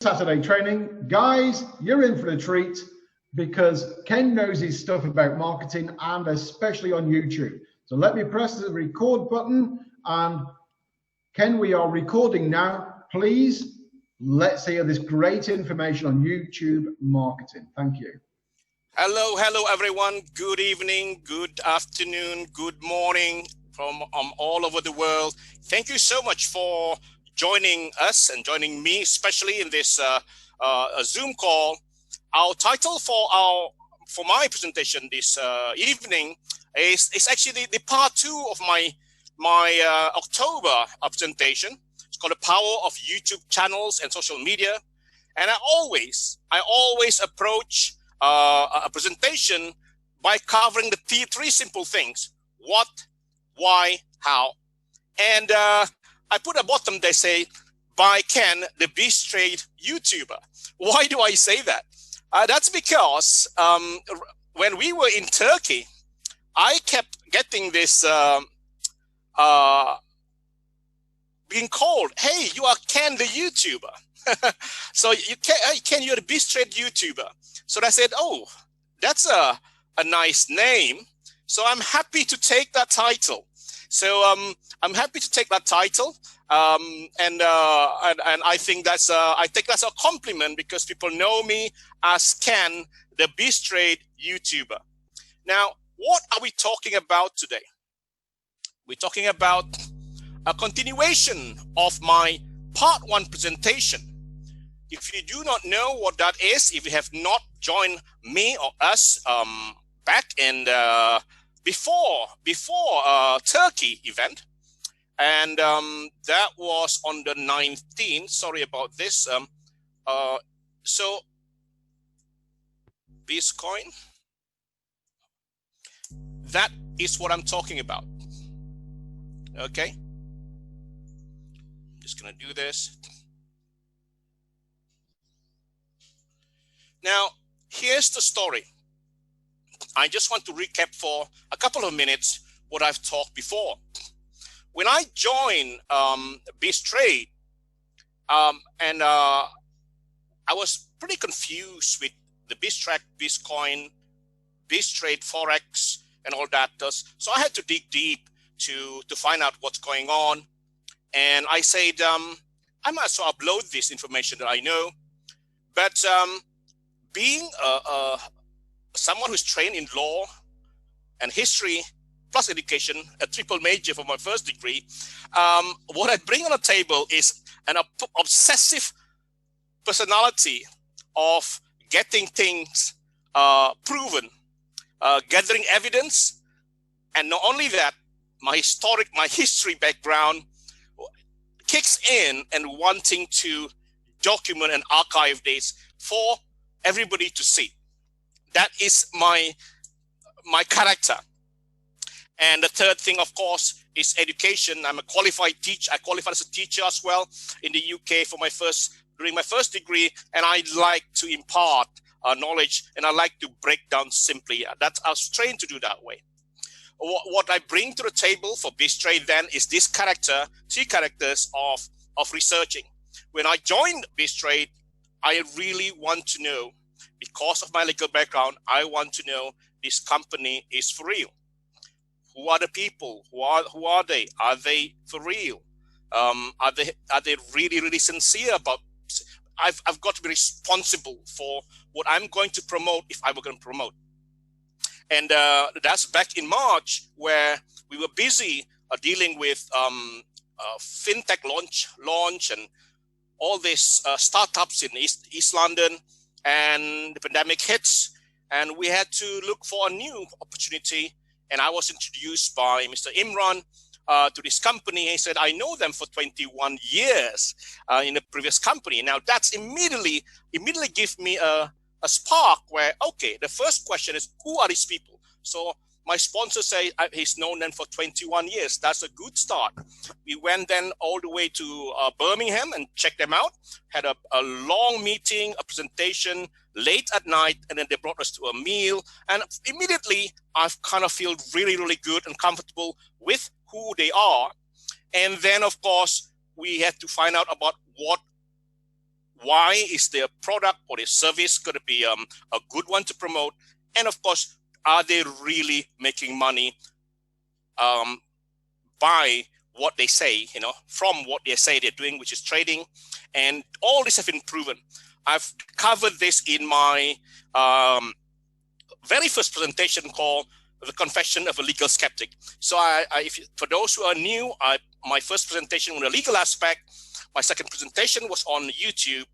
Saturday training. Guys, you're in for a treat because Ken knows his stuff about marketing and especially on YouTube. So let me press the record button, and Ken, we are recording now. Please, let's hear this great information on YouTube marketing. Thank you. Hello everyone. Good evening, good afternoon, good morning from all over the world. Thank you so much for joining us and joining me, especially in this Zoom call. Our title for my presentation this evening is actually the part 2 of my October presentation. It's called The Power of YouTube Channels and Social Media. And I always approach a presentation by covering the three simple things: what, why, how. And I put a bottom, they say, by Ken, the BizzTrade YouTuber. Why do I say that? That's because when we were in Turkey, I kept getting this being called, hey, you are Ken the YouTuber. So Ken, you're the BizzTrade YouTuber. So I said, oh, that's a nice name. So I'm happy to take that title. So I'm happy to take that title, and I think that's I think that's a compliment because people know me as Ken, the BizzTrade YouTuber. Now, what are we talking about today? We're talking about a continuation of my part 1 presentation. If you do not know what that is, if you have not joined me or us back in before Turkey event, and that was on the 19th. Sorry about this. So BizzCoin, that is what I'm talking about. Okay, just gonna do this. Now, here's the story. I just want to recap for a couple of minutes what I've talked before. When I joined BizzTrade, and I was pretty confused with the BizzTrek, BizzCoin, BizzTrade Forex, and all that. So I had to dig deep to find out what's going on. And I said, I might as well upload this information that I know. But being someone who's trained in law and history plus education, a triple major for my first degree, what I bring on the table is an obsessive personality of getting things proven, gathering evidence, and not only that, my history background kicks in and wanting to document and archive this for everybody to see. That is my character. And the third thing, of course, is education. I'm a qualified teacher. I qualified as a teacher as well in the UK during my first degree, and I like to impart knowledge, and I like to break down simply. I was trained to do that way. What I bring to the table for BizzTrade then is this three characters of researching. When I joined BizzTrade, I really want to know, because of my legal background, I want to know this company is for real. Who are the people? Who are they? Are they for real? Are they really sincere about? I've got to be responsible for what I'm going to promote if I were going to promote. And that's back in March, where we were busy dealing with fintech launch and all these startups in East London, and the pandemic hits, and we had to look for a new opportunity. And I was introduced by Mr. Imran to this company. He said, I know them for 21 years in a previous company. Now that's immediately gave me a spark where, okay, the first question is, who are these people? So my sponsor say he's known them for 21 years. That's a good start. We went then all the way to Birmingham and checked them out, had a long meeting, a presentation late at night, and then they brought us to a meal. And immediately I've kind of feel really good and comfortable with who they are. And then of course we had to find out about why is their product or their service going to be a good one to promote? And of course, are they really making money by what they say, from what they say they're doing, which is trading? And all this have been proven. I've covered this in my very first presentation called The Confession of a Legal Skeptic. So for those who are new, my first presentation on the legal aspect, my second presentation was on YouTube,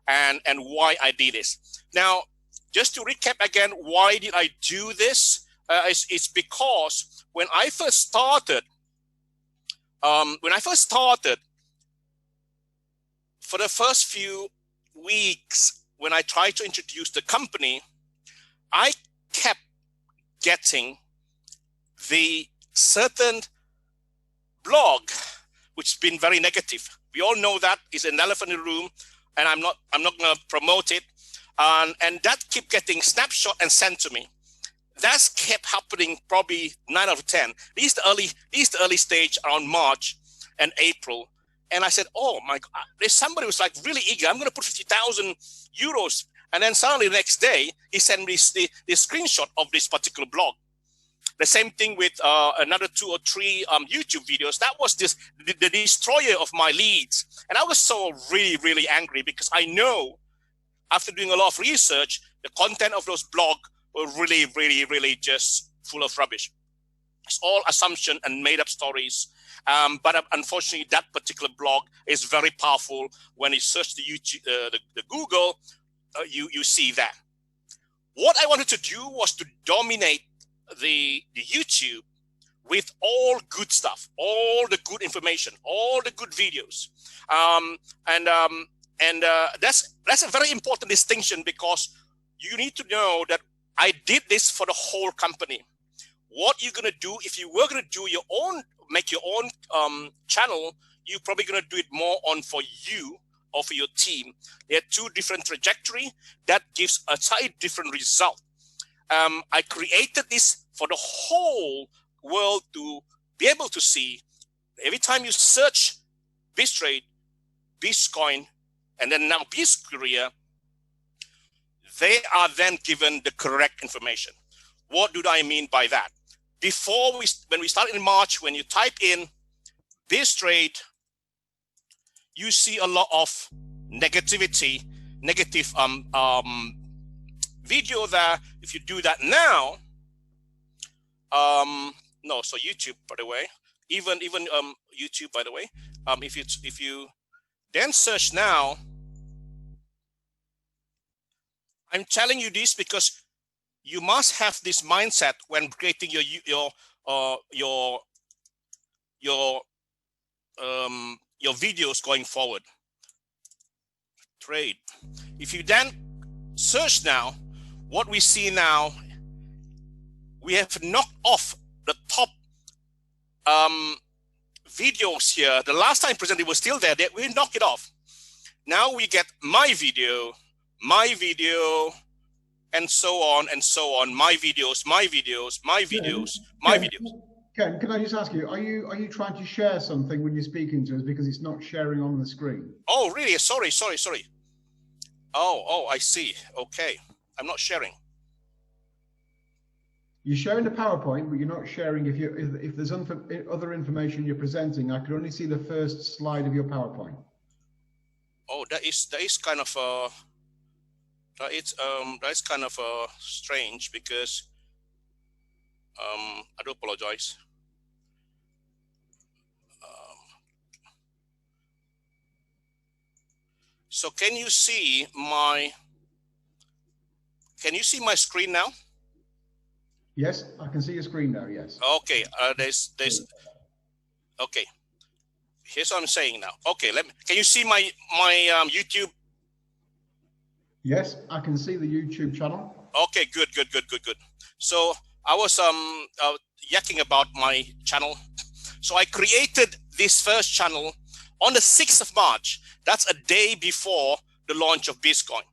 and why I did this. Now, just to recap again, why did I do this? It's because when I first started, for the first few weeks, when I tried to introduce the company, I kept getting the certain blog, which has been very negative. We all know that is an elephant in the room, and I'm not going to promote it. And that kept getting snapshot and sent to me. That's kept happening probably 9 out of 10. These the early stage around March and April. And I said, oh my God, there's somebody who's like really eager. I'm going to put 50,000 euros. And then suddenly the next day, he sent me the screenshot of this particular blog. The same thing with another 2 or 3 YouTube videos. That was the destroyer of my leads. And I was so really, really angry because I know after doing a lot of research, the content of those blogs were really, really, really just full of rubbish. It's all assumption and made up stories. But unfortunately, that particular blog is very powerful. When you search the YouTube, the Google, you see that. What I wanted to do was to dominate the YouTube with all good stuff, all the good information, all the good videos. That's a very important distinction, because you need to know that I did this for the whole company. What you're going to do, if you were going to do your own, make your own channel, you're probably going to do it more on for you or for your team. There are 2 different trajectory that gives a slightly different result. I created this for the whole world to be able to see. Every time you search BizzTrade, BizzCoin, and then now BizzCourier, they are then given the correct information. What do I mean by that? When we started in March, when you type in BizzTrade, you see a lot of negative video there. If you do that now, no, so YouTube, by the way, even YouTube, by the way, if you then search now, I'm telling you this because you must have this mindset when creating your videos going forward. Trade. If you then search now, what we see now, we have knocked off the top videos here. The last time presented was still there. We knock it off. Now we get my video, and so on and so on. My videos. Ken, can I just ask you, are you trying to share something when you're speaking to us, because it's not sharing on the screen? Oh, really? Sorry. Oh, I see. Okay, I'm not sharing. You're sharing the PowerPoint, but you're not sharing. If there's other information you're presenting, I can only see the first slide of your PowerPoint. Oh, that is kind of that's kind of strange, because I do apologize. So can you see my screen now? Yes, I can see your screen now. Yes. Okay. Okay. Here's what I'm saying now. Okay. Can you see my YouTube? Yes, I can see the YouTube channel. Okay. Good. So I was yakking about my channel. So I created this first channel on the 6th of March. That's a day before the launch of BizzCoin.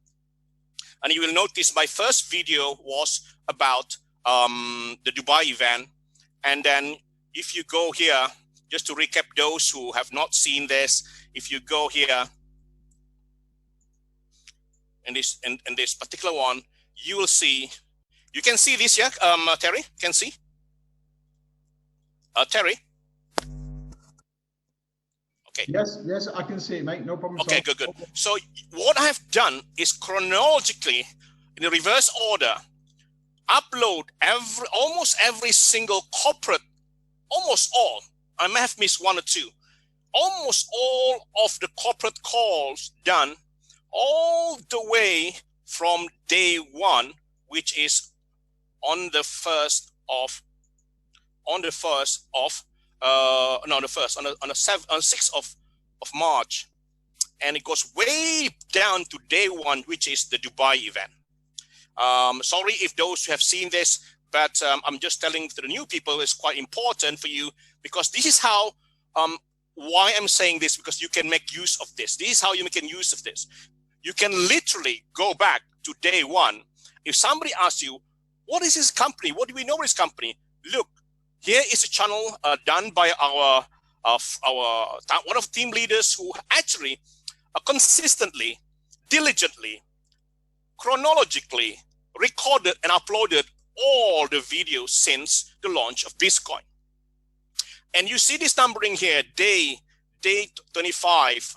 And you will notice my first video was about the Dubai event. And then if you go here, just to recap those who have not seen this, if you go here, in this particular one, you will see. You can see this here, Terry. Can see, Terry. Okay. Yes, I can see it, mate. No problem. Okay, good. So what I have done is chronologically, in the reverse order, upload almost every single corporate, almost all. I may have missed one or two. Almost all of the corporate calls done, all the way from day one, which is on the 6th of March, and it goes way down to day one, which is the Dubai event. Sorry if those who have seen this, but I'm just telling to the new people it's quite important for you, because this is how, why I'm saying this, because you can make use of this. This is how you make use of this. You can literally go back to day one. If somebody asks you, what is this company? What do we know this company? Look, here is a channel done by our one of team leaders who actually consistently, diligently, chronologically recorded and uploaded all the videos since the launch of BizzCoin. And you see this numbering here, day 25.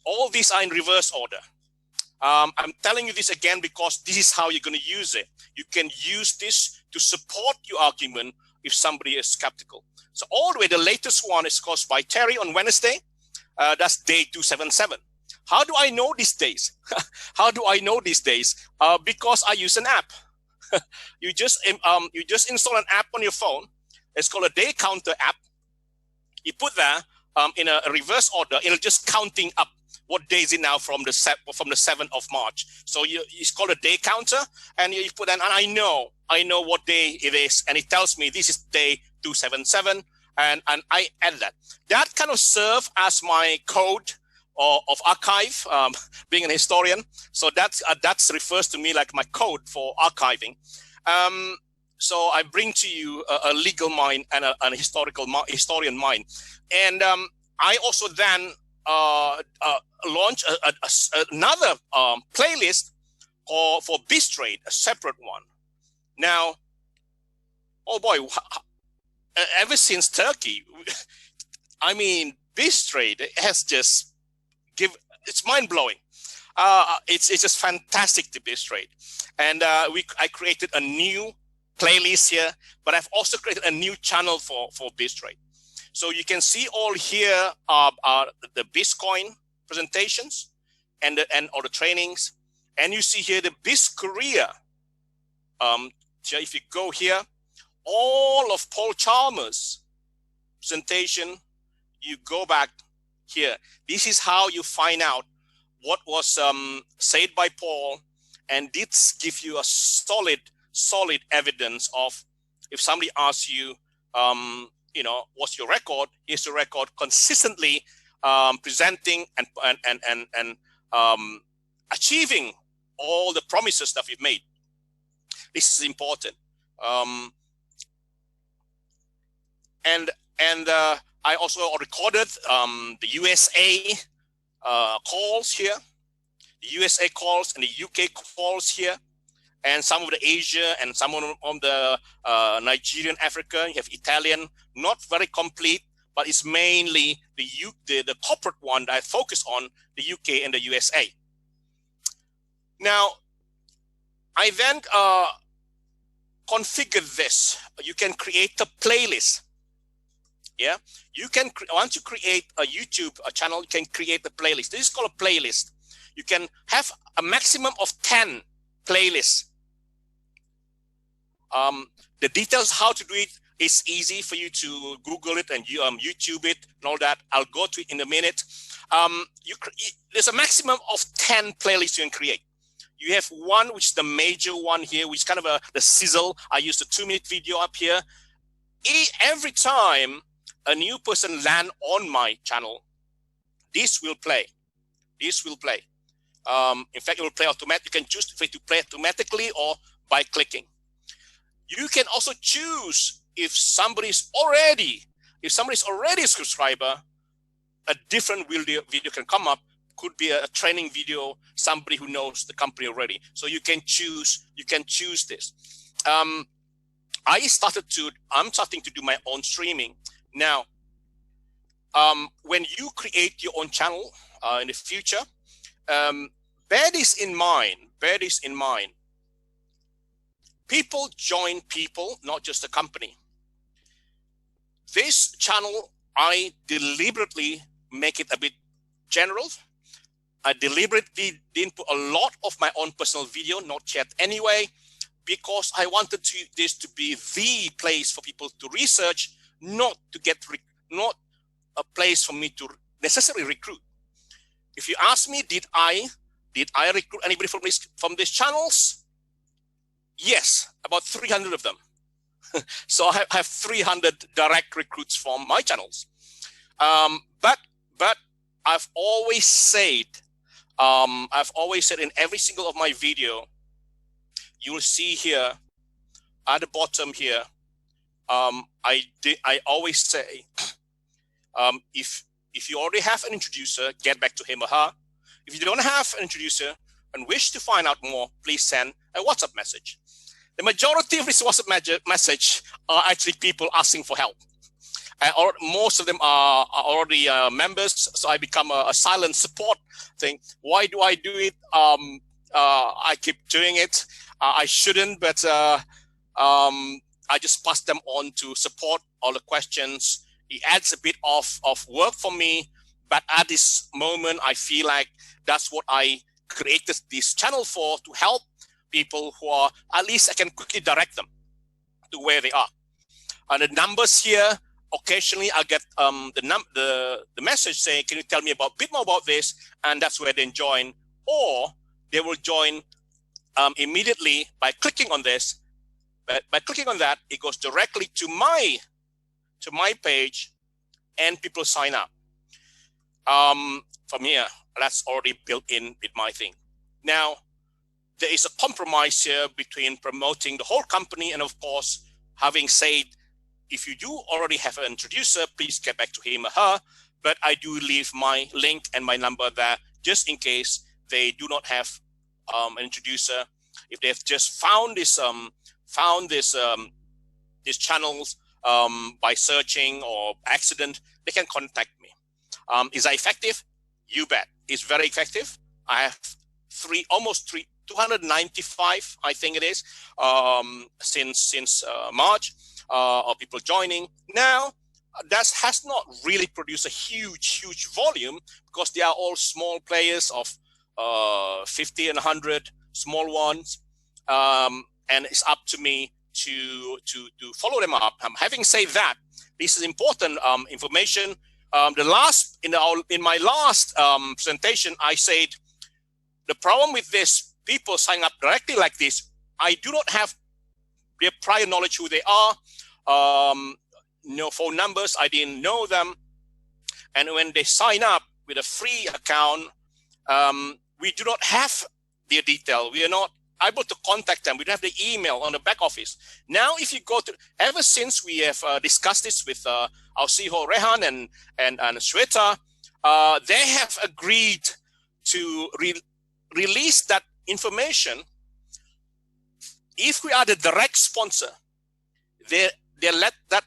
All these are in reverse order. I'm telling you this again because this is how you're going to use it. You can use this to support your argument if somebody is skeptical. So all the way, the latest one is caused by Terry on Wednesday. That's day 277. How do I know these days? How do I know these days? Because I use an app. You just install an app on your phone. It's called a day counter app. You put that in a reverse order. It'll just counting up. What day is it now from the 7th of March? So it's called a day counter, and you put that, and I know what day it is, and it tells me this is day 277, and I add that. That kind of serve as my code of archive, being an historian. So that refers to me like my code for archiving. So I bring to you a legal mind and a historian mind, and I also then launch another playlist for BizzTrade, a separate one. Now, oh boy, ever since Turkey, I mean, BizzTrade has just it's mind-blowing. It's just fantastic to BizzTrade. And I created a new playlist here, but I've also created a new channel for BizzTrade. So you can see all here are the BizzCoin presentations and all the trainings, and you see here the BizzKorea. So if you go here, all of Paul Chalmers' presentation, you go back here. This is how you find out what was said by Paul, and this gives you a solid evidence of if somebody asks you, you know, what's your record? Here's your record, consistently presenting and achieving all the promises that we've made. This is important. I also recorded the USA calls here, the USA calls and the UK calls here, and some of the Asia and some on the Nigerian, Africa. You have Italian, not very complete, but it's mainly the corporate one that I focus on, the UK and the USA. Now, I then configure this. You can create a playlist. Yeah, you can, once you create a YouTube channel, you can create a playlist. This is called a playlist. You can have a maximum of 10 playlists. The details how to do it is easy for you to Google it and YouTube it and all that. I'll go to it in a minute. There's a maximum of 10 playlists you can create. You have one, which is the major one here, which is kind of the sizzle. I used a 2-minute video up here. Every time a new person land on my channel, this will play. This will play. In fact, it will play automatically. You can choose to play automatically or by clicking. You can also choose if somebody's already a subscriber, a different video can come up could be a training video, somebody who knows the company already. So you can choose this. I'm starting to do my own streaming now. When you create your own channel in the future, bear this in mind. People join people, not just a company. This channel, I deliberately make it a bit general. I deliberately didn't put a lot of my own personal video, not yet anyway, because I wanted this to be the place for people to research, not a place for me to necessarily recruit. If you ask me, did I recruit anybody from these channels? Yes, about 300 of them. So I have 300 direct recruits from my channels. But I've always said in every single of my video, you will see here at the bottom here, I always say, if you already have an introducer, get back to him or her. If you don't have an introducer and wish to find out more, please send a WhatsApp message. The majority of this WhatsApp message are actually people asking for help. Most of them are already members, so I become a silent support thing. Why do I do it? I keep doing it. I shouldn't, but I just pass them on to support all the questions. It adds a bit of work for me, but at this moment, I feel like that's what I created this channel for, to help people who are, at least I can quickly direct them to where they are. And the numbers here, occasionally I get the message saying, can you tell me a bit more about this? And that's where they join, or they will join immediately by clicking on this. By clicking on that, it goes directly to my page, and people sign up. From here, that's already built in with my thing. Now, there is a compromise here between promoting the whole company and, of course, having said, if you do already have an introducer, please get back to him or her. But I do leave my link and my number there just in case they do not have an introducer. If they've just found these channels by searching or accident, they can contact me. Is that effective? You bet. It's very effective. I have 295, I think it is, since March, of people joining. Now, that has not really produced a huge volume, because they are all small players of 50 and 100, small ones, and it's up to me to follow them up. Having said that, this is important information. In my last presentation, I said the problem with this, people signing up directly like this, I do not have their prior knowledge who they are. No phone numbers, I didn't know them. And when they sign up with a free account, we do not have their detail. We are not able to contact them. We don't have the email on the back office. Now, if you go to, ever since we have discussed this with our CEO Rehan and Shweta, they have agreed to release that information. If we are the direct sponsor, they let that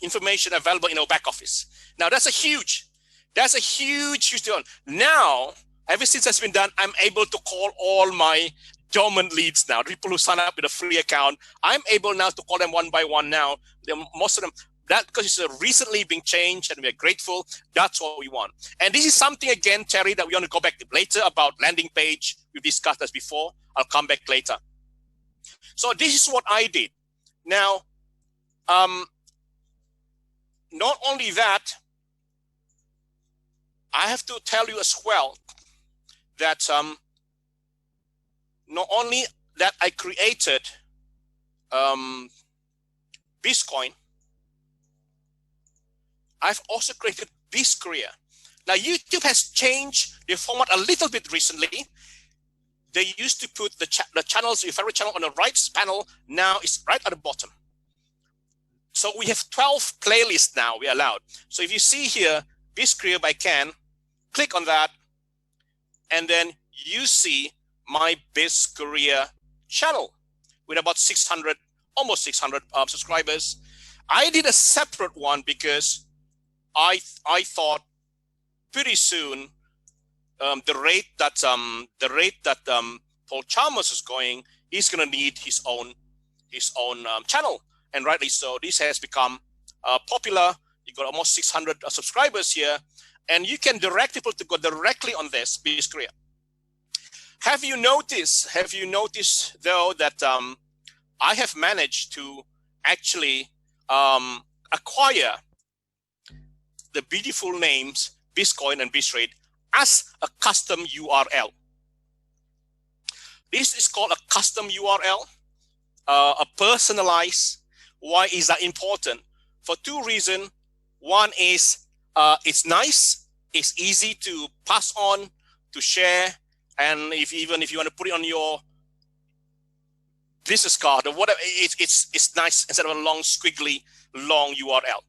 information available in our back office. Now that's a huge deal. Now, ever since that's been done, I'm able to call all my dormant leads now, people who sign up with a free account. I'm able now to call them one by one now. Most of them, that because it's recently being changed, and we're grateful. That's what we want. And this is something, again, Terry, that we want to go back to later about landing page. We discussed this before. I'll come back later. So this is what I did. Now, not only that, I have to tell you as well that not only that I created BizzCoin, I've also created BizzCareer. Now, YouTube has changed their format a little bit recently. They used to put the channels, your favorite channel, on the right panel. Now it's right at the bottom. So we have 12 playlists now we allowed. So if you see here, BizzCareer by Ken, click on that, and then you see my Biz Korea channel with about 600, almost 600 subscribers. I did a separate one because I thought pretty soon the rate that Paul Chalmers is going, he's going to need his own channel, and rightly so. This has become popular. You got almost 600 subscribers here, and you can direct people to go directly on this Biz Korea. Have you noticed though that I have managed to actually acquire the beautiful names BizzCoin and BizzTrade as a custom URL. This is called a custom URL, a personalized. Why is that important? For two reasons. One is it's nice, it's easy to pass on, to share, and even if you want to put it on your business card or whatever, it's nice instead of a long squiggly long URL.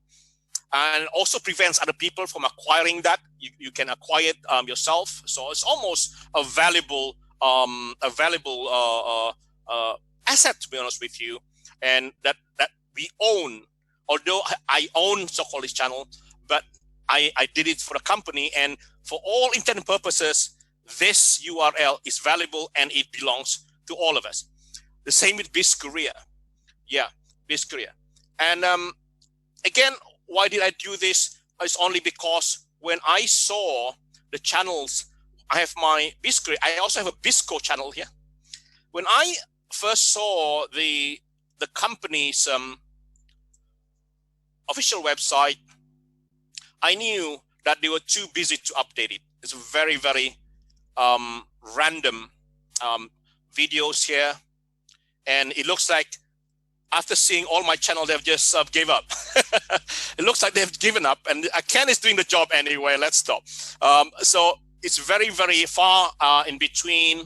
And also prevents other people from acquiring that. You can acquire it yourself. So it's almost a valuable asset, to be honest with you, and that we own. Although I own so-called this channel, but I did it for the company, and for all intent and purposes, this URL is valuable and it belongs to all of us. The same with Biz Korea. Yeah, Biz Korea. And again, why did I do this? It's only because when I saw the channels, I have my Biz Korea, I also have a BizCo channel here. When I first saw the company's official website, I knew that they were too busy to update it. It's very, very random videos here. And it looks like after seeing all my channels, they've just gave up. It looks like they've given up, and Ken is doing the job anyway. Let's stop. So it's very, very far in between.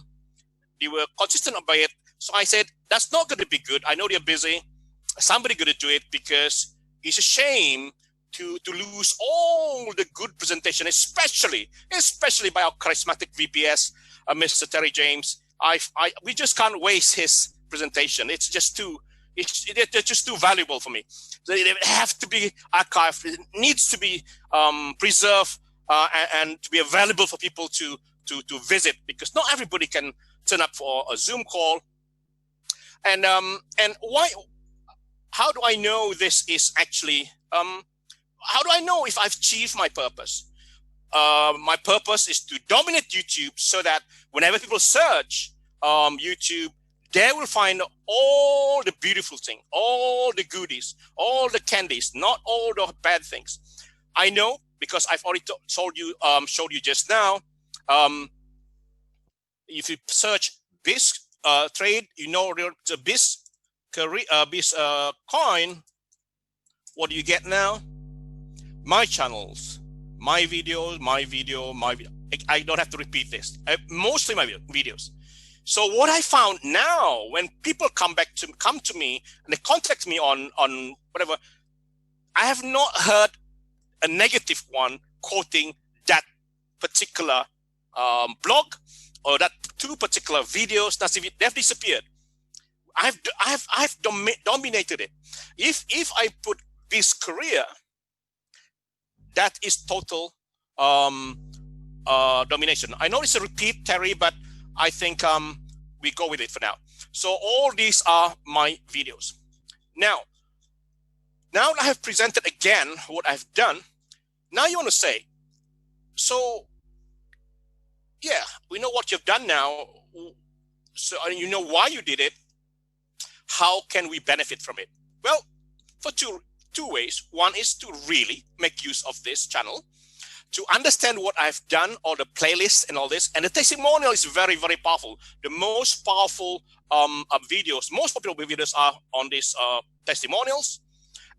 They were consistent about it. So I said, that's not going to be good. I know they're busy. Somebody going to do it, because it's a shame to lose all the good presentation, especially by our charismatic VPS, Mr. Terry James. We just can't waste his presentation. It's just too valuable for me. So they have to be archived. It needs to be preserved and to be available for people to visit, because not everybody can turn up for a Zoom call. And why? How do I know this is actually? How do I know if I've achieved my purpose? My purpose is to dominate YouTube, so that whenever people search YouTube, they will find all the beautiful things, all the goodies, all the candies, not all the bad things. I know, because I've already showed you just now. If you search BizzTrade, you know the BizzCoin. What do you get now? My channels, my videos, my video. I don't have to repeat this. Mostly my videos. So what I found now, when people come to me and they contact me on whatever, I have not heard a negative one quoting that particular blog or that two particular videos. They've disappeared. I've dominated it. If I put Biz Korea, that is total domination. I know it's a repeat, Terry, but I think we go with it for now. So all these are my videos. Now that I have presented again what I've done, now you want to say, so yeah, we know what you've done now. So you know why you did it. How can we benefit from it? Well, for two ways. One is to really make use of this channel, to understand what I've done, all the playlists and all this. And the testimonial is very, very powerful. The most powerful videos, most popular videos are on these testimonials.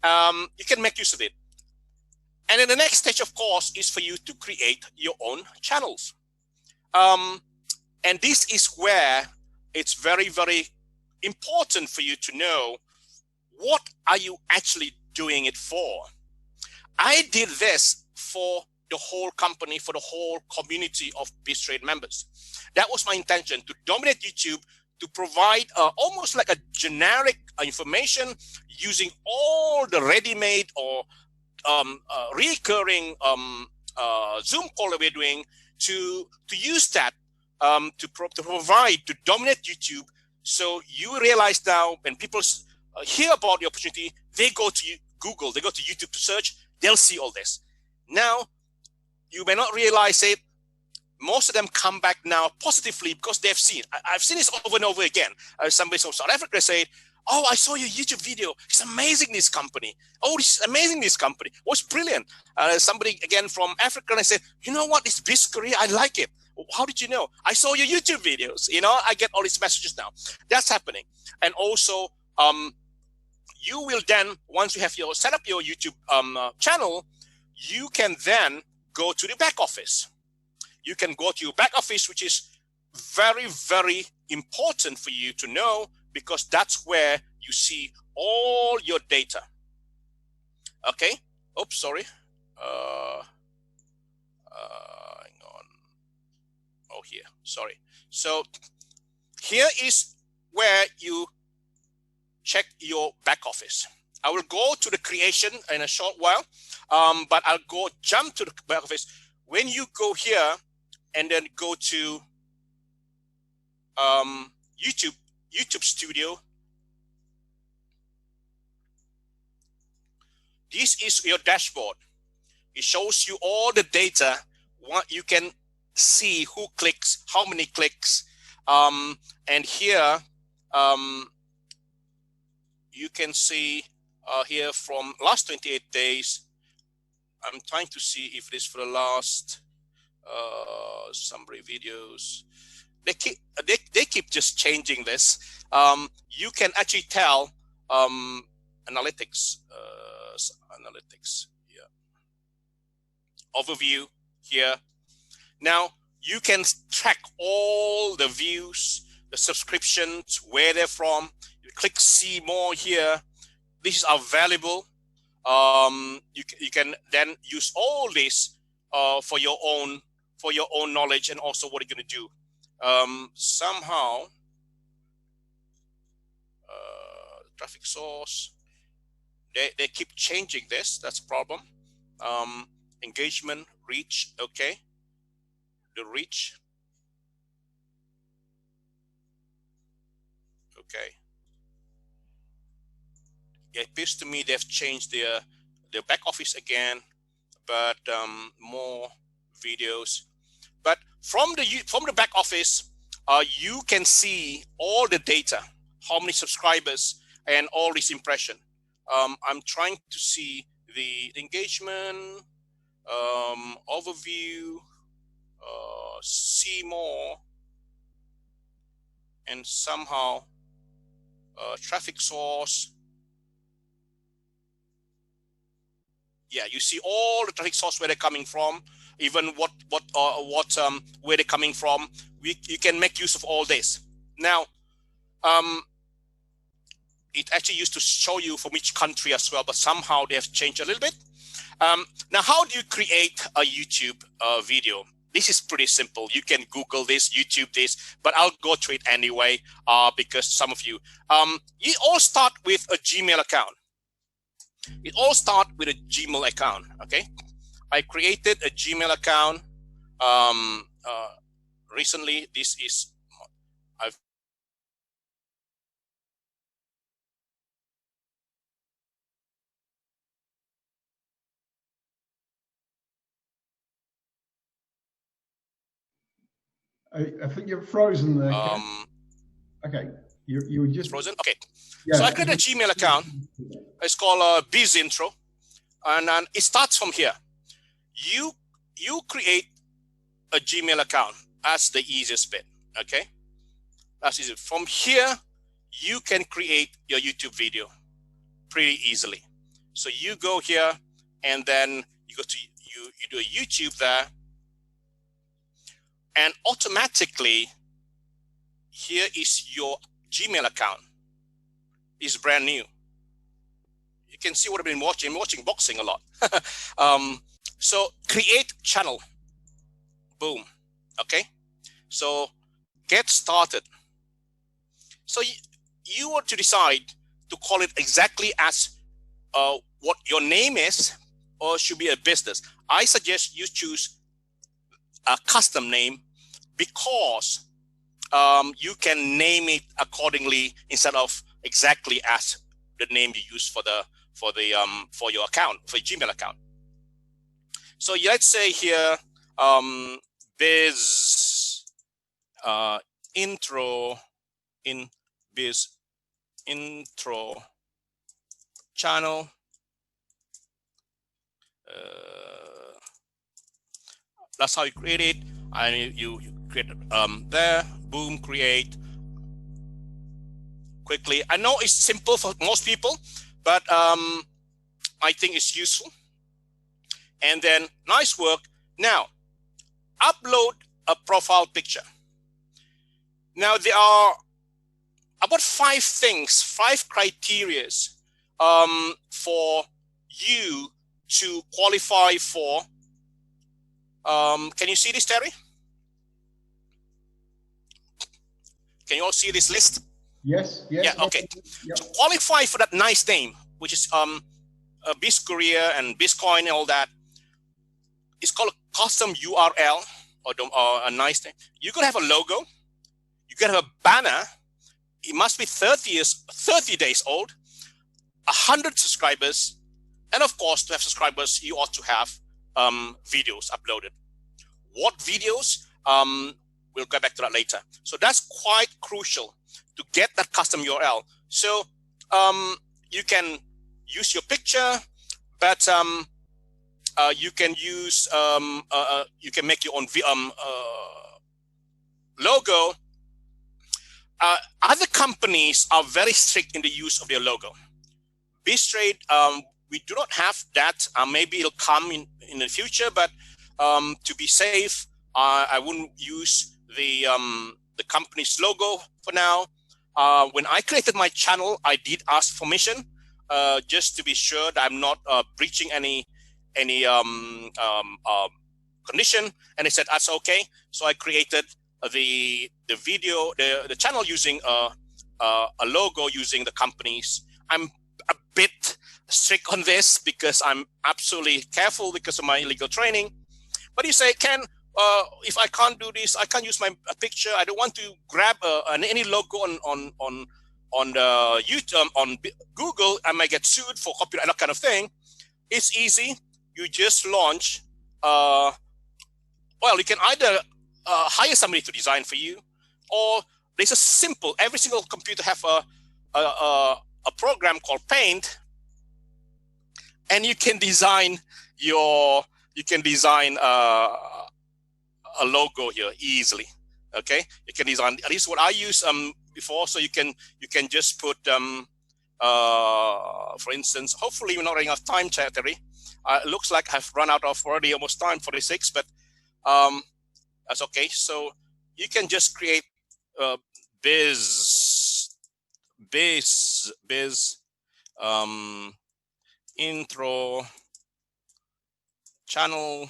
You can make use of it. And then the next stage, of course, is for you to create your own channels. And this is where it's very, very important for you to know, what are you actually doing it for? I did this for the whole company, for the whole community of BizzTrade members. That was my intention, to dominate YouTube, to provide almost like a generic information using all the ready-made or recurring Zoom call that we're doing, to use that to provide, to dominate YouTube. So you realize now, when people hear about the opportunity, they go to Google, they go to YouTube to search, they'll see all this. Now, you may not realize it, most of them come back now positively because they've seen. I've seen this over and over again. Somebody from South Africa said, "Oh, I saw your YouTube video. It's amazing, this company. Oh, it's amazing, this company. Oh, it's brilliant." Somebody again from Africa, and I said, "You know what? This BizzCoin, I like it. How did you know?" "I saw your YouTube videos." You know, I get all these messages now. That's happening. And also, you will then, once you have set up your YouTube channel, you can then go to the back office. You can go to your back office, which is very, very important for you to know, because that's where you see all your data. Okay. Oops, sorry. Hang on. Oh, here. Sorry. So here is where you check your back office. I will go to the creation in a short while, but I'll jump to the back office. When you go here and then go to YouTube Studio, this is your dashboard. It shows you all the data. What you can see, who clicks, how many clicks, and here you can see here from last 28 days. I'm trying to see if it is for the last summary videos. They keep just changing this. You can actually tell analytics, yeah, overview here. Now you can track all the views, the subscriptions, where they're from. You click see more here. These are valuable. You can then use all this for your own knowledge, and also what you're going to do. Somehow traffic source, they keep changing this. That's a problem. Engagement, reach, okay, the reach, okay. It appears to me they've changed their back office again, but more videos. But from the back office, you can see all the data, how many subscribers, and all this impression. I'm trying to see the engagement, overview, see more, and somehow traffic source. Yeah, you see all the traffic source, where they're coming from, even where they're coming from. You can make use of all this. Now, it actually used to show you from each country as well, but somehow they have changed a little bit. Now, how do you create a YouTube video? This is pretty simple. You can Google this, YouTube this, but I'll go through it anyway, because some of you all start with a Gmail account. It all starts with a Gmail account, okay? I created a Gmail account recently. This is, I think you're frozen there. Okay, you were just frozen. Okay, yeah. So I created a Gmail account. It's called Biz Intro, and it starts from here. You create a Gmail account. That's the easiest bit. Okay, that's easy. From here, you can create your YouTube video pretty easily. So you go here, and then you go to you do a YouTube there, and automatically here is your Gmail account. It's brand new. You can see what I've been watching. I'm watching boxing a lot. So create channel. Boom. Okay. So get started. So you want to decide to call it exactly as what your name is, or should be a business. I suggest you choose a custom name, because you can name it accordingly instead of exactly as the name you use for your account, for your Gmail account. So let's say here biz intro in biz intro channel. That's how you create it. And you create there, boom, create quickly. I know it's simple for most people, but I think it's useful. And then nice work. Now upload a profile picture. Now there are about 5 things, 5 criteria for you to qualify for. Can you see this, Terry? Can you all see this list? Yes. Yeah. Okay. Yep. To qualify for that nice name, which is BizCourier and BizzCoin and all that, it's called a custom URL or a nice name. You could have a logo. You could have a banner. It must be 30 days old, 100 subscribers, and of course, to have subscribers, you ought to have videos uploaded. What videos? We'll get back to that later. So that's quite crucial to get that custom URL. So you can use your picture, but you can use you can make your own logo. Other companies are very strict in the use of their logo. BizzTrade, we do not have that. Maybe it'll come in the future, but to be safe, I wouldn't use the company's logo for now. When I created my channel, I did ask permission just to be sure that I'm not breaching any condition, and they said that's okay. So I created the video, the channel using a logo using the company's. I'm a bit strict on this because I'm absolutely careful because of my legal training. But you say, Ken, if I can't do this, I can't use my picture. I don't want to grab any logo on the YouTube, on Google. I might get sued for copyright, that kind of thing. It's easy. You just launch. Well, you can either hire somebody to design for you, or there's a simple. Every single computer have a program called Paint, and you can design a logo here easily. Okay, you can design, at least what I use before. So you can just put for instance, hopefully we're not running out of time, Terry. It looks like I've run out of already almost time, 46, but that's okay. So you can just create biz intro channel.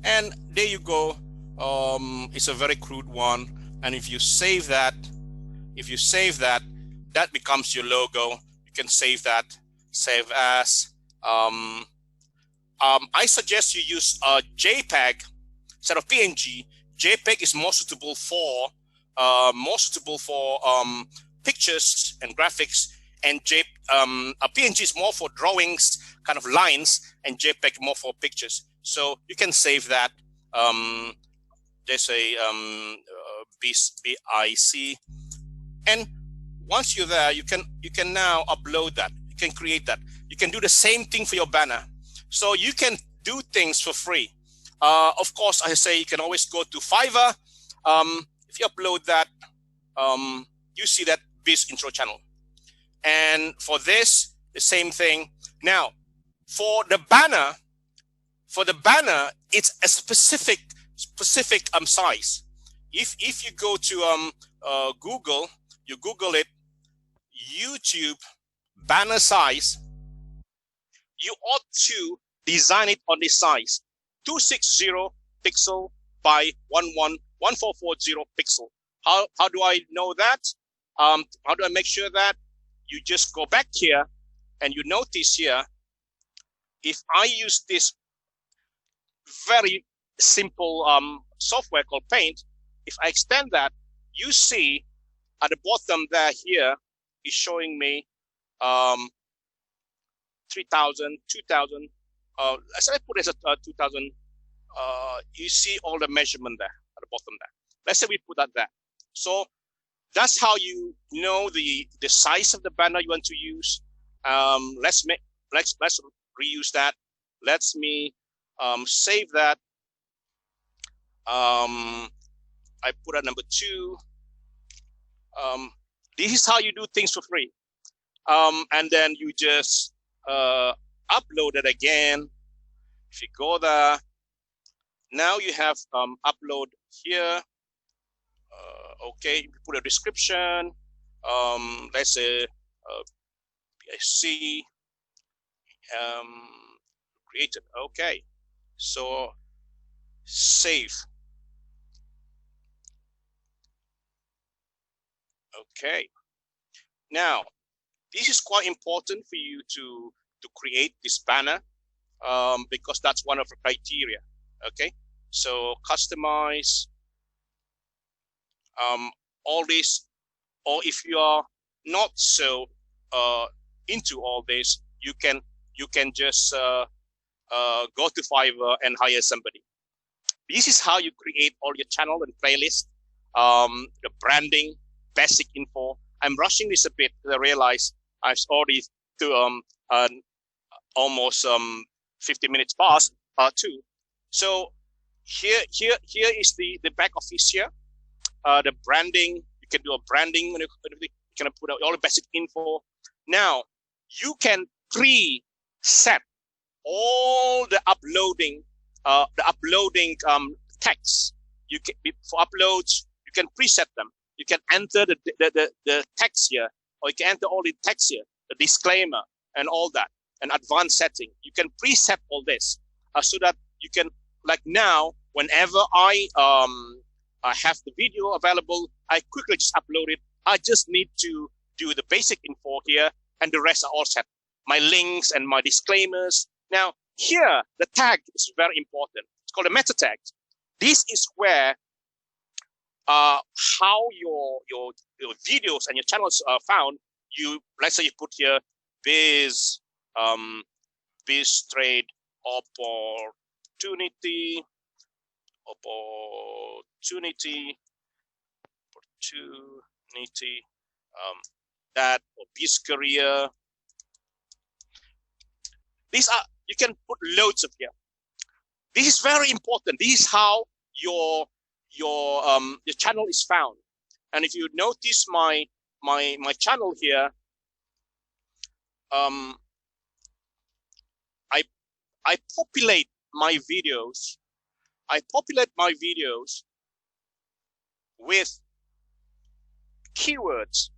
And there you go. It's a very crude one. And if you save that, that becomes your logo. You can save that, save as. I suggest you use JPEG instead of PNG. JPEG is more suitable for pictures and graphics, and a PNG is more for drawings, kind of lines, and JPEG more for pictures. So you can save that. There's a BIC, and once you're there, you can now upload that. You can create that. You can do the same thing for your banner. So you can do things for free. Of course, I say you can always go to Fiverr. If you upload that, you see that Biz intro channel. And for this, the same thing. Now, for the banner, it's a specific size. If you go to Google, you Google it, YouTube banner size, you ought to design it on this size, 260 pixel by 1440 pixel. How do I know that? How do I make sure that? You just go back here and you notice here, if I use this very simple software called Paint, if I extend that, you see at the bottom there here is showing me 3,000, 2,000. Let's say I put it as a 2,000. You see all the measurement there at the bottom there. Let's say we put that there. So that's how you know the size of the banner you want to use. Let's reuse that. Let me save that. I put at number 2. This is how you do things for free. And then you just upload it again. If you go there, now you have upload here. Okay, you put a description. Let's say PIC created. Okay, so save. Okay, now this is quite important for you to create this banner because that's one of the criteria. Okay, so customize all this, or if you are not so into all this, you can just go to Fiverr and hire somebody. This is how you create all your channel and playlist, the branding, basic info. I'm rushing this a bit because I realize I've already to almost 50 minutes past part 2. So here is the back office here. The branding, you can do a branding, you can put out all the basic info. Now you can pre-set all the uploading text. You can, for uploads, you can preset them. You can enter the text here, or you can enter all the text here, the disclaimer and all that, and advanced setting. You can preset all this so that you can, like now, whenever I have the video available, I quickly just upload it. I just need to do the basic info here, and the rest are all set. My links and my disclaimers. Now here, the tag is very important. It's called a meta tag. This is where how your videos and your channels are found. Let's say you put here BizzTrade Opportunity, that, or Biz Career. These are, you can put loads of here. This is very important. This is how your channel is found. And if you notice my channel here, I populate my videos. With keywords.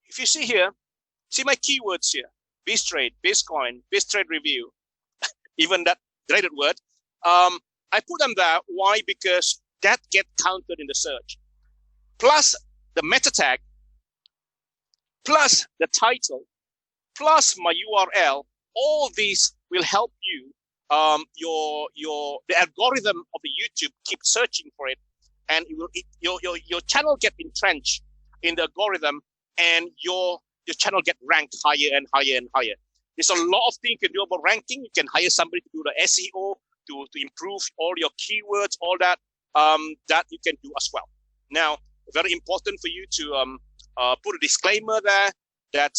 If you see here, see my keywords here: BizzTrade, BizzCoin, BizzTrade Review, even that dreaded word. I put them there. Why? Because that get counted in the search. Plus the meta tag, plus the title, plus my URL. All these will help you. The algorithm of the YouTube keep searching for it, and your channel get entrenched in the algorithm, and your channel get ranked higher and higher and higher. There's a lot of things you can do about ranking. You can hire somebody to do the SEO to improve all your keywords, all that that you can do as well. Now, very important for you to put a disclaimer there that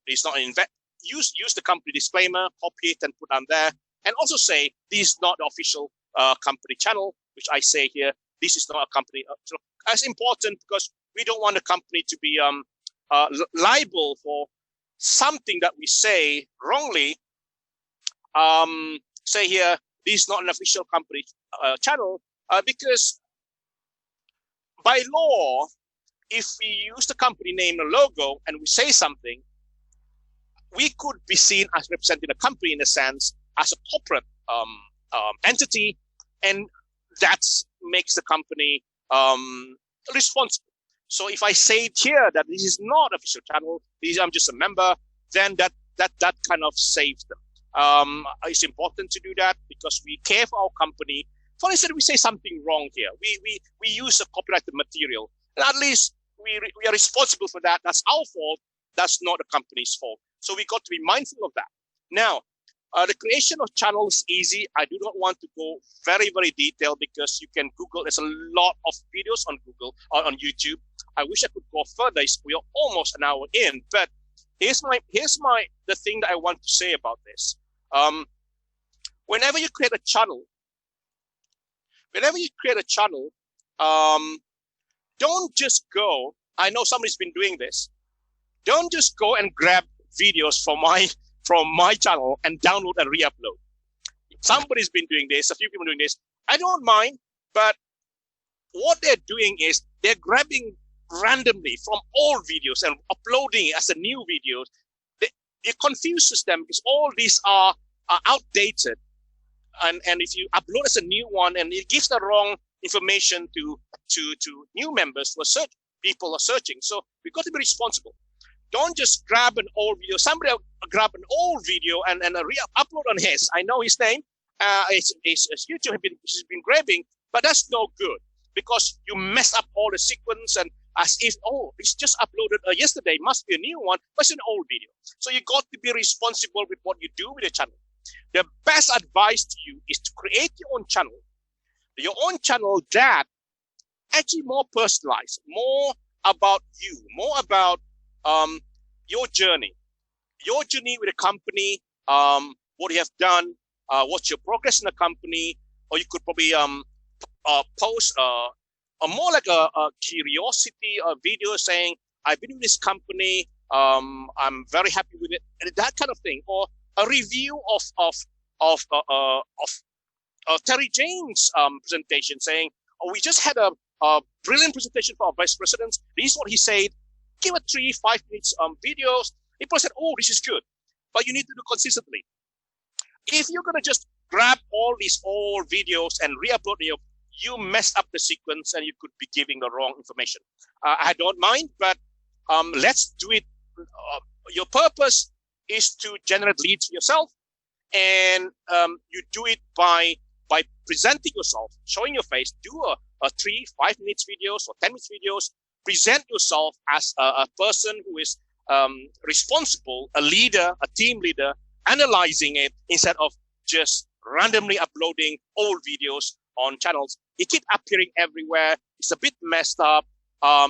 it's not an invest. Use the company disclaimer, copy it and put on there, and also say this is not the official company channel, which I say here. This is not a company. That's important because we don't want the company to be liable for something that we say wrongly. Say here, this is not an official company channel because by law, if we use the company name and logo and we say something, we could be seen as representing a company in a sense, as a corporate entity, and that makes the company responsible. So if I say here that this is not official channel, I'm just a member, then that kind of saves them. It's important to do that because we care for our company. For instance, we say something wrong here. We use a copyrighted material, and at least we are responsible for that. That's our fault. That's not the company's fault. So we got to be mindful of that. Now, the creation of channels is easy. I do not want to go very, very detailed because you can Google. There's a lot of videos on Google or on YouTube. I wish I could go further. We are almost an hour in, but here's the thing that I want to say about this. Whenever you create a channel, don't just go. I know somebody's been doing this. Don't just go and grab videos from my channel and download and re-upload. Somebody's been doing this. A few people are doing this. I don't mind, but what they're doing is they're grabbing randomly from old videos and uploading it as a new video. It confuses them because all these are outdated, and if you upload as a new one, and it gives the wrong information to new members who are people are searching. So we've got to be responsible. Don't just grab an old video. Somebody grab an old video and re-upload on his. I know his name. It's YouTube has been grabbing, but that's no good because you mess up all the sequence and as if, oh, it's just uploaded yesterday, must be a new one, but it's an old video. So you got to be responsible with what you do with your channel. The best advice to you is to create your own channel that actually more personalized, more about you, more about your journey with the company, what you have done, what's your progress in the company, or you could probably post more like a curiosity video saying, I've been with this company, I'm very happy with it, and that kind of thing, or a review of Terry James' presentation saying, oh, we just had a brilliant presentation for our vice president. This is what he said. Give it 3-5 minutes videos. People said, oh, this is good, but you need to do consistently. If you're going to just grab all these old videos and re-upload them, you messed up the sequence and you could be giving the wrong information. I don't mind, but let's do it. Your purpose is to generate leads yourself, and you do it by presenting yourself, showing your face. Do a 3-5 minutes videos or 10 minutes videos. Present yourself as a person who is responsible, a leader, a team leader, analyzing it instead of just randomly uploading old videos on channels. It keeps appearing everywhere. It's a bit messed up.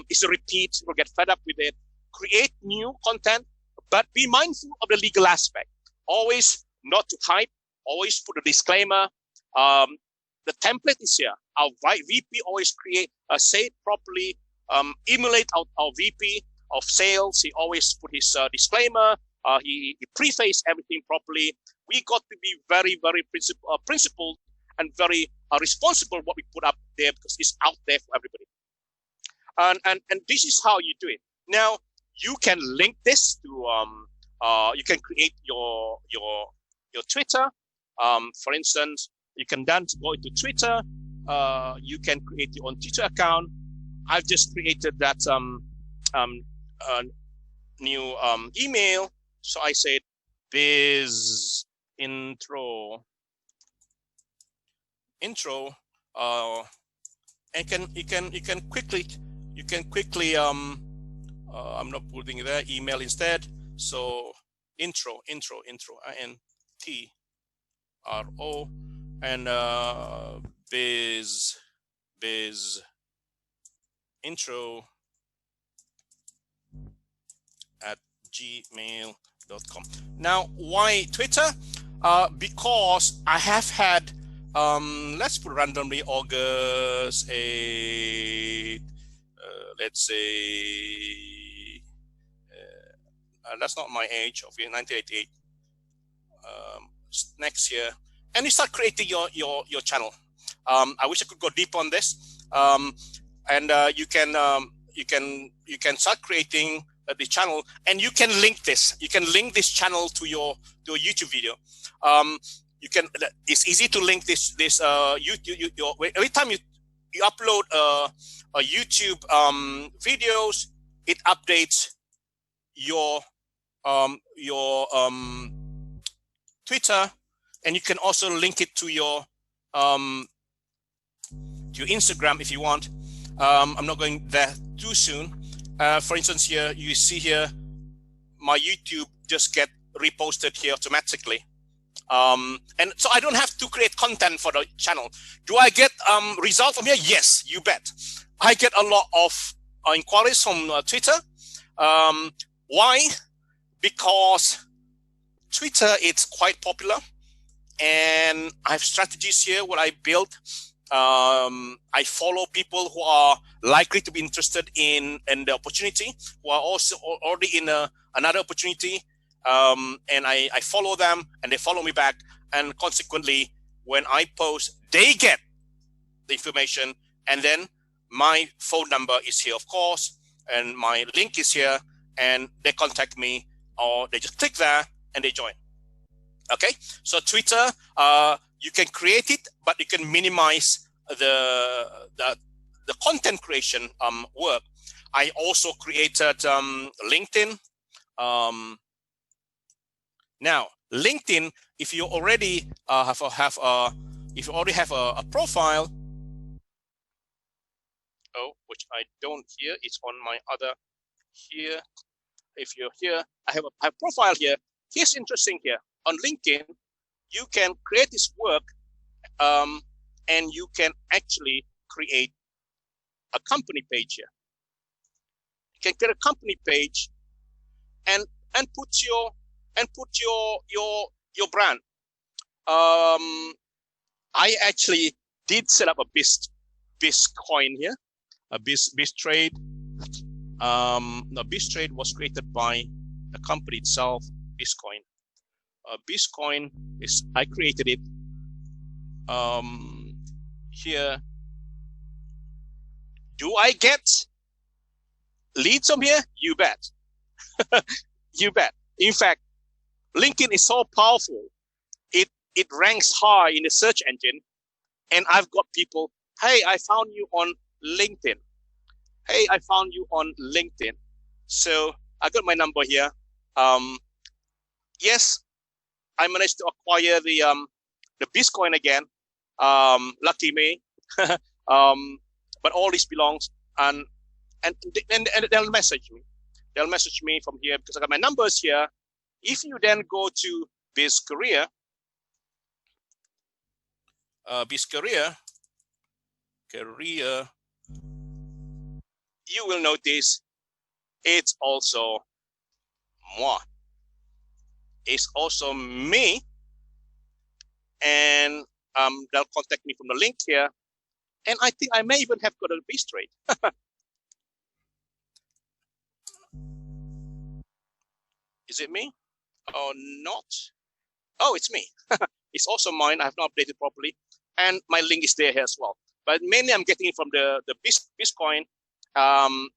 It's a repeat. People get fed up with it. Create new content, but be mindful of the legal aspect. Always not to hype. Always put a disclaimer. The template is here. Our VP always say it properly. Emulate our VP of sales. He always put his disclaimer. He preface everything properly. We got to be very, very principled and very responsible what we put up there because it's out there for everybody. And this is how you do it. Now you can link this to you can create your Twitter. For instance, you can then go into Twitter. You can create your own Twitter account. I've just created that new email. So I said biz intro, and you can quickly I'm not putting it there, email instead. So intro INTRO and biz intro at gmail.com. Now, why Twitter? Because I have had let's put randomly August 8, let's say that's not my age, of 1988, next year, and you start creating your channel. I wish I could go deep on this, and you can start creating the channel, and you can link this. You can link this channel to your YouTube video. It's easy to link this YouTube. Every time you upload a YouTube videos, it updates your Twitter, and you can also link it to your Instagram if you want. I'm not going there too soon. For instance, here you see here my YouTube just get reposted here automatically. And so I don't have to create content for the channel. Do I get results from here? Yes, you bet. I get a lot of inquiries from Twitter. Why? Because Twitter, it's quite popular, and I have strategies here what I built. I follow people who are likely to be interested in the opportunity, who are also already in another opportunity. And I follow them, and they follow me back. And consequently, when I post, they get the information. And then my phone number is here, of course, and my link is here, and they contact me, or they just click there and they join. Okay, so Twitter, you can create it, but you can minimize the content creation work. I also created LinkedIn. Now, LinkedIn, if you already have a profile, which I don't here, it's on my other here. If you're here, I have a profile here. Here's interesting here on LinkedIn. You can create this work, and you can actually create a company page here. You can create a company page and put your brand. I actually did set up a BizzCoin here, a BizzTrade. No, BizzTrade was created by the company itself, BizzCoin. BizzCoin is, I created it. Here, do I get leads from here? You bet. You bet. In fact, LinkedIn is so powerful. It ranks high in the search engine, and I've got people, hey, I found you on LinkedIn. Hey, I found you on LinkedIn. So I got my number here. Yes, I managed to acquire the BizzCoin again. Lucky me. But all this belongs, and they'll message me. They'll message me from here because I got my numbers here. If you then go to BizzCareer, you will notice it's also moi. It's also me, and they'll contact me from the link here, and I think I may even have got a BizzTrade. Is it me or not? Oh, it's me. It's also mine. I have not updated properly, and my link is there as well. But mainly, I'm getting it from the BizzCoin, and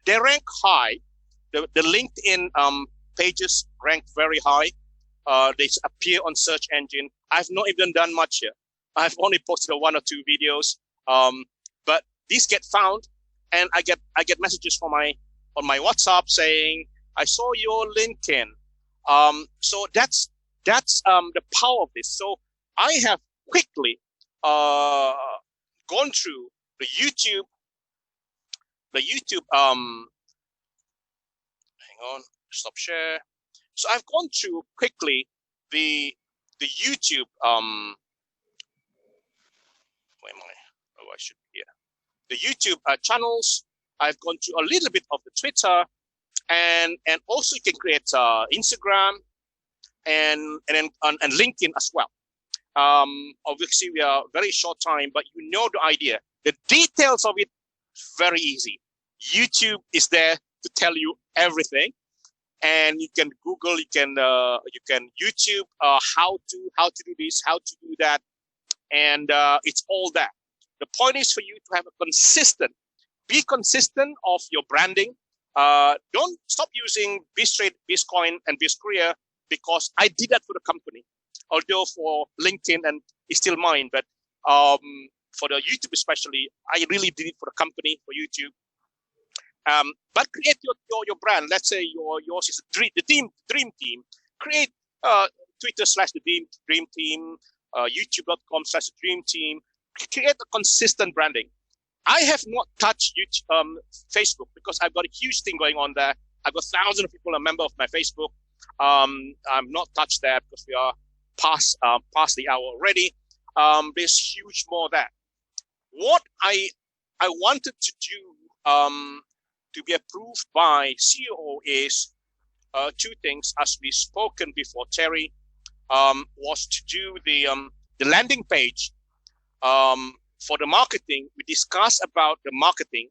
they rank high. The LinkedIn pages rank very high. They appear on search engine. I've not even done much here. I've only posted 1 or 2 videos, but these get found, and I get messages on my WhatsApp saying, I saw your LinkedIn. So that's the power of this. So I have quickly gone through the YouTube. Hang on, stop share. So I've gone through quickly the YouTube. Where am I? Oh, I should be here. The YouTube channels. I've gone through a little bit of the Twitter, and also you can create Instagram and LinkedIn as well. Obviously, we are very short time, but you know the idea. The details of it, very easy. YouTube is there to tell you everything, and you can Google, you can YouTube how to do this, how to do that, and it's all there. The point is for you to have a consistent Be consistent of your branding. Don't stop using BizzTrade, BizzCoin, and BizzCourier, because I did that for the company. Although for LinkedIn and it's still mine, but for the YouTube especially, I really did it for the company, for YouTube. But create your brand. Let's say yours is the dream team. Create Twitter/the dream team, YouTube.com/dream team. Create a consistent branding. I have not touched YouTube, Facebook, because I've got a huge thing going on there. I've got thousands of people a member of my Facebook. I'm not touched there because we are past the hour already. There's huge more there. What I wanted to do to be approved by CEO is two things, as we've spoken before, Terry, was to do the landing page for the marketing. We discussed about the marketing,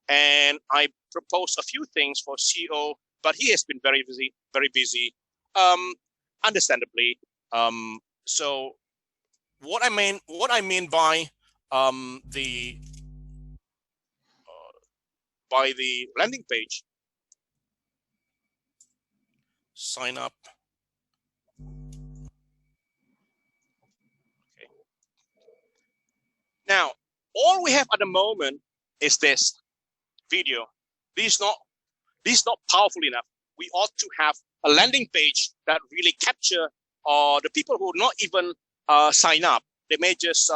and I proposed a few things for CEO, but he has been very busy, understandably. So what I mean by the landing page, sign up. Okay. Now, all we have at the moment is this video. This is not powerful enough. We ought to have a landing page that really capture the people who not even sign up. They may just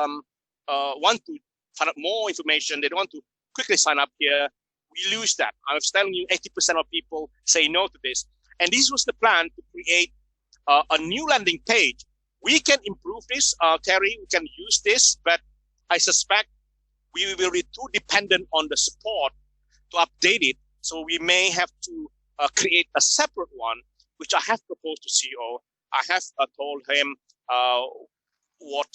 want to find out more information. They don't want to quickly sign up here. We lose that. I was telling you, 80% of people say no to this. And this was the plan to create a new landing page. We can improve this, Terry. We can use this, but I suspect we will be too dependent on the support to update it. So we may have to create a separate one, which I have proposed to CEO. I have told him what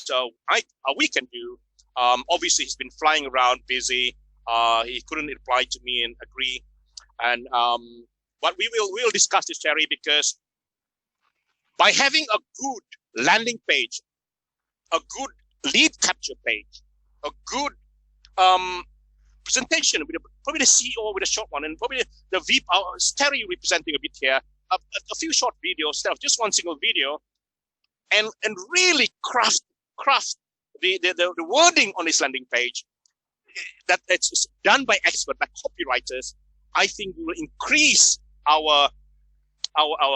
we can do. Obviously, he's been flying around busy. He couldn't reply to me and agree. And but we will discuss this, Terry, because by having a good landing page, a good lead capture page, a good presentation with probably the CEO with a short one, and probably the VP, Terry representing a bit here, a few short videos instead of just one single video, and really craft the wording on this landing page that it's done by experts, like copywriters. I think we will increase our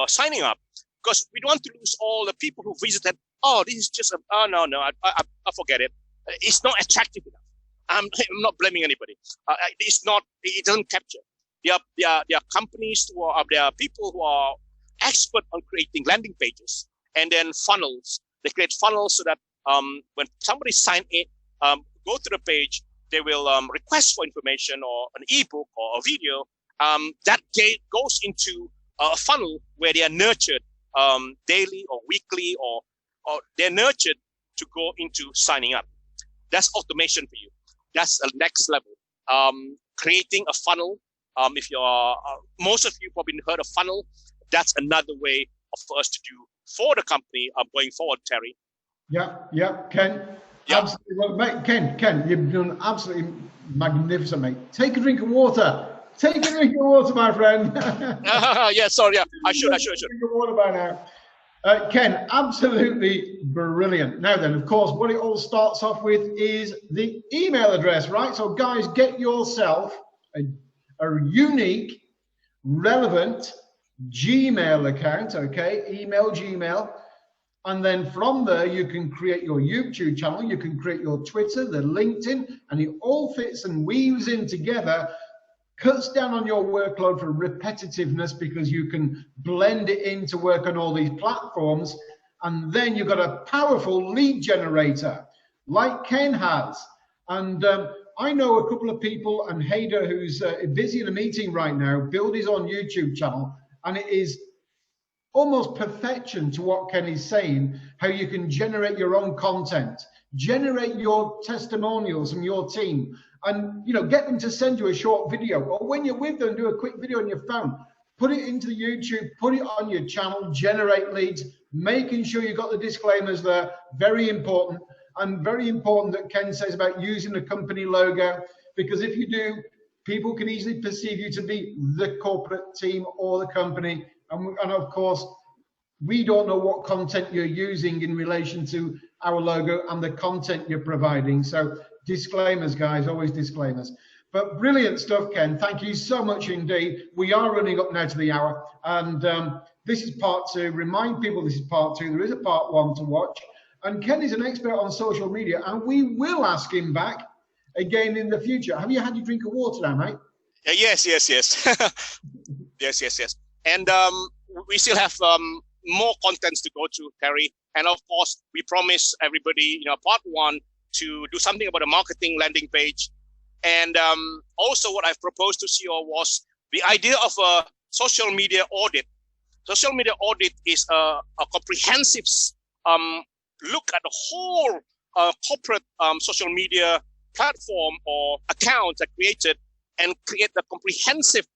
signing up, because we don't want to lose all the people who visited. Oh, this is just I forget it. It's not attractive enough. I'm not blaming anybody. It's not. It doesn't capture. There are companies there are people who are expert on creating landing pages and then funnels. They create funnels so that when somebody sign in, go to the page, they will request for information or an ebook or a video. That goes into a funnel where they are nurtured daily or weekly, or they're nurtured to go into signing up. That's automation for you. That's a next level. Creating a funnel. If you're, most of you probably heard of funnel. That's another way for us to do for the company going forward, Terry. Yeah, Ken. Yeah. Absolutely. Well, mate, Ken, you've done absolutely magnificent, mate. Take a drink of water. Take a drink of water, my friend. Yeah, sorry. Yeah, I should. Drink of water by now. Ken, absolutely brilliant. Now then, of course, what it all starts off with is the email address, right? So guys, get yourself a unique, relevant Gmail account, okay? Email Gmail. And then from there, you can create your YouTube channel, you can create your Twitter, the LinkedIn, and it all fits and weaves in together, cuts down on your workload for repetitiveness, because you can blend it in to work on all these platforms. And then you've got a powerful lead generator like Ken has. And I know a couple of people, and Hader, who's busy in a meeting right now, build his own YouTube channel, and it is almost perfection to what Ken is saying, how you can generate your own content, generate your testimonials from your team, and get them to send you a short video, or when you're with them, do a quick video on your phone, put it into the YouTube, put it on your channel, generate leads, making sure you got the disclaimers there. Very important. And very important that Ken says about using the company logo, because if you do, people can easily perceive you to be the corporate team or the company. And of course, we don't know what content you're using in relation to our logo and the content you're providing. So disclaimers, guys, always disclaimers. But brilliant stuff, Ken. Thank you so much indeed. We are running up now to the hour. And this is part 2. Remind people this is part 2. There is a part 1 to watch. And Ken is an expert on social media, and we will ask him back again in the future. Have you had your drink of water now, mate? Yes. yes. And we still have more contents to go through, Terry. And of course, we promise everybody, part 1 to do something about a marketing landing page. And also what I've proposed to CEO was the idea of a social media audit. Social media audit is a comprehensive look at the whole corporate social media platform or account that created and create a comprehensive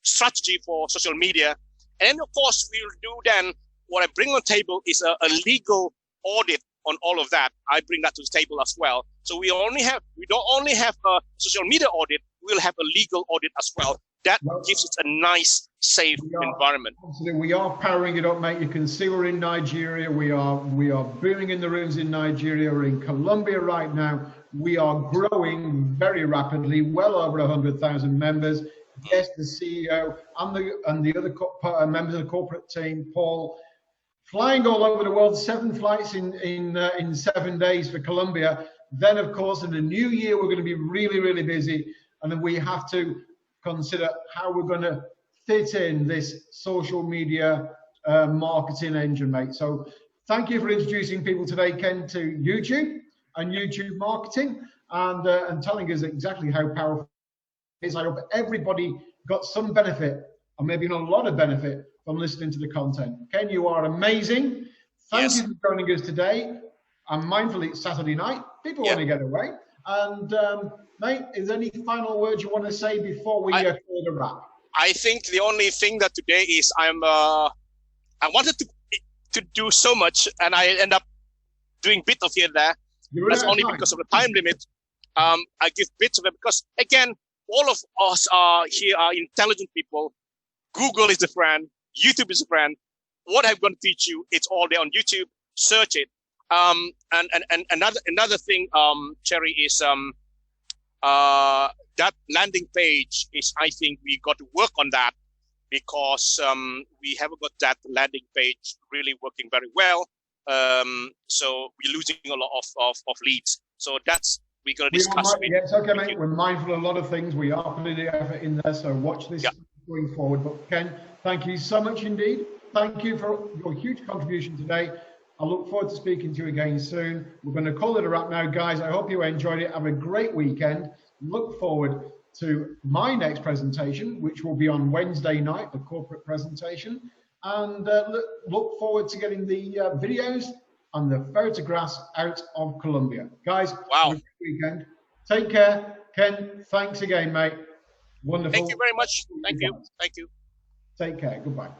strategy for social media. And of course, we'll do then what I bring on the table is a legal audit on all of that. I bring that to the table as well. So we don't only have a social media audit, we'll have a legal audit as well. That gives it a nice, safe environment. Absolutely. We are powering it up, mate. You can see we're in Nigeria. We are booming in the rooms in Nigeria. We're in Colombia right now. We are growing very rapidly, well over 100,000 members. Yes, the CEO and the other members of the corporate team, Paul, flying all over the world, 7 flights in 7 days for Colombia. Then, of course, in the new year, we're going to be really, really busy. And then we have to consider how we're going to fit in this social media marketing engine, mate. So thank you for introducing people today, Ken, to YouTube and YouTube marketing and telling us exactly how powerful it is. I hope everybody got some benefit, or maybe not a lot of benefit, from listening to the content. Ken, you are amazing. Thank you for joining us today. I'm mindful it's Saturday night. People want to get away. And mate, is there any final words you want to say before we call the wrap? I think the only thing that today is I wanted to do so much, and I end up doing bit of here and there. That's only because of the time limit. I give bits of it because, again, all of us here are intelligent people. Google is a friend. YouTube is a friend. What I'm going to teach you, it's all there on YouTube. Search it. And another thing, Cherry, is that landing page is, I think we got to work on that because we haven't got that landing page really working very well. So we're losing a lot of leads. So that's we're going to discuss. It's okay, mate. We're mindful of a lot of things. We are putting the effort in there. So watch this going forward. But Ken, thank you so much indeed. Thank you for your huge contribution today. I look forward to speaking to you again soon. We're going to call it a wrap now, guys. I hope you enjoyed it. Have a great weekend. Look forward to my next presentation, which will be on Wednesday night, the corporate presentation. And look forward to getting the videos and the photographs out of Colombia. Guys, have a great weekend. Take care. Ken, thanks again, mate. Wonderful. Thank you very much. Thank you. Thank you. Take care. Goodbye.